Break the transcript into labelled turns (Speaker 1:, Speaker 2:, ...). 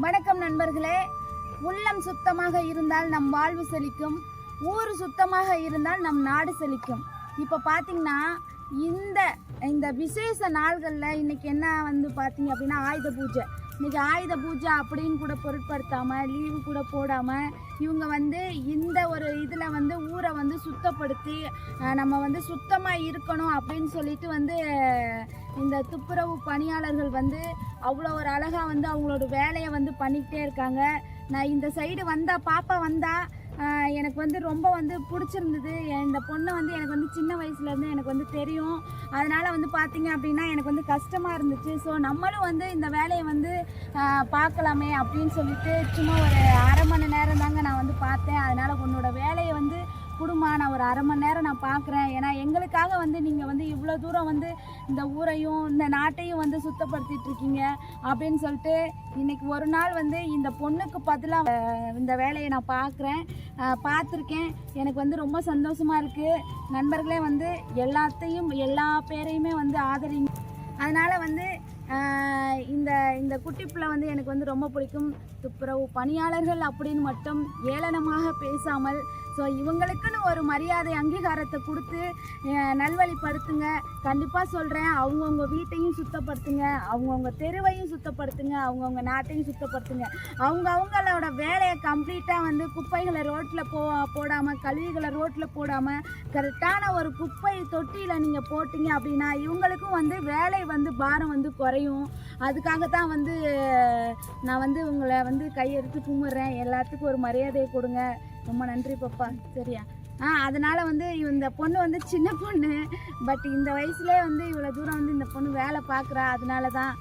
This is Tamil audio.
Speaker 1: வணக்கம் நண்பர்களே. உள்ளம் சுத்தமாக இருந்தால் நம் வாழ்வு செழிக்கும், ஊர் சுத்தமாக இருந்தால் நம் நாடு செழிக்கும். இப்போ பார்த்தீங்கன்னா இந்த விசேஷ நாள்களில் இன்றைக்கி என்ன பார்த்தீங்க அப்படின்னா ஆயுத பூஜை. இன்றைக்கி ஆயுத பூஜை அப்படின்னு கூட பொருட்படுத்தாமல், லீவு கூட போடாமல் இவங்க இந்த ஒரு இதில் ஊரை சுத்தப்படுத்தி நம்ம சுத்தமாக இருக்கணும் அப்படின்னு சொல்லிட்டு இந்த துப்புரவு பணியாளர்கள் அவ்வளோ ஒரு அழகாக அவங்களோட வேலையை பண்ணிக்கிட்டே இருக்காங்க. நான் இந்த சைடு பாப்பா வந்தால் எனக்கு ரொம்ப பிடிச்சிருந்தது. இந்த பொண்ணை எனக்கு சின்ன வயசுலேருந்து எனக்கு தெரியும். அதனால் பார்த்தீங்க அப்படின்னா எனக்கு கஷ்டமாக இருந்துச்சு. ஸோ நம்மளும் இந்த வேலையை பார்க்கலாமே அப்படின்னு சொல்லிட்டு சும்மா ஒரு அரை மணி நேரம் தாங்க நான் பார்த்தேன். அதனால் உன்னோட வேலையை குடுமா, நான் ஒரு அரை மணி நேரம் நான் பார்க்குறேன். ஏன்னா எங்களுக்காக நீங்கள் இவ்வளோ தூரம் இந்த ஊரையும் இந்த நாட்டையும் சுத்தப்படுத்திட்டு இருக்கீங்க அப்படின்னு சொல்லிட்டு இன்றைக்கி ஒரு நாள் இந்த பொண்ணுக்கு பதிலாக இந்த வேலையை நான் பார்த்துருக்கேன். எனக்கு ரொம்ப சந்தோஷமாக இருக்குது. நண்பர்களே எல்லா பேரையுமே ஆதரிங்க. அதனால் இந்த குட்டி பிள்ளை எனக்கு ரொம்ப பிடிக்கும். துப்புரவு பணியாளர்கள் அப்படின்னு மட்டும் ஏளனமாக பேசாமல் ஸோ இவங்களுக்குன்னு ஒரு மரியாதை அங்கீகாரத்தை கொடுத்து நல்வழிப்படுத்துங்க. கண்டிப்பாக சொல்கிறேன், அவங்கவுங்க வீட்டையும் சுத்தப்படுத்துங்க, அவங்கவுங்க தெருவையும் சுத்தப்படுத்துங்க, அவங்கவுங்க நாட்டையும் சுத்தப்படுத்துங்க. அவங்களோட வேலையை கம்ப்ளீட்டாக குப்பைகளை ரோட்டில் போடாமல், கழிவுகளை ரோட்டில் போடாமல் கரெக்டான ஒரு குப்பை தொட்டியில் நீங்கள் போட்டிங்க அப்படின்னா இவங்களுக்கும் வேலை பாரம் குறையும். அதுக்காகத்தான் நான் உங்களை கையெடுத்து கும்பிட்றேன். எல்லாத்துக்கும் ஒரு மரியாதையை கொடுங்க. ரொம்ப நன்றி பாப்பா. சரியா? அதனால் இந்த பொண்ணு சின்ன பொண்ணு, பட் இந்த வயசுலேயே இவ்வளோ தூரம் இந்த பொண்ணு வேலை பார்க்குறா. அதனால தான்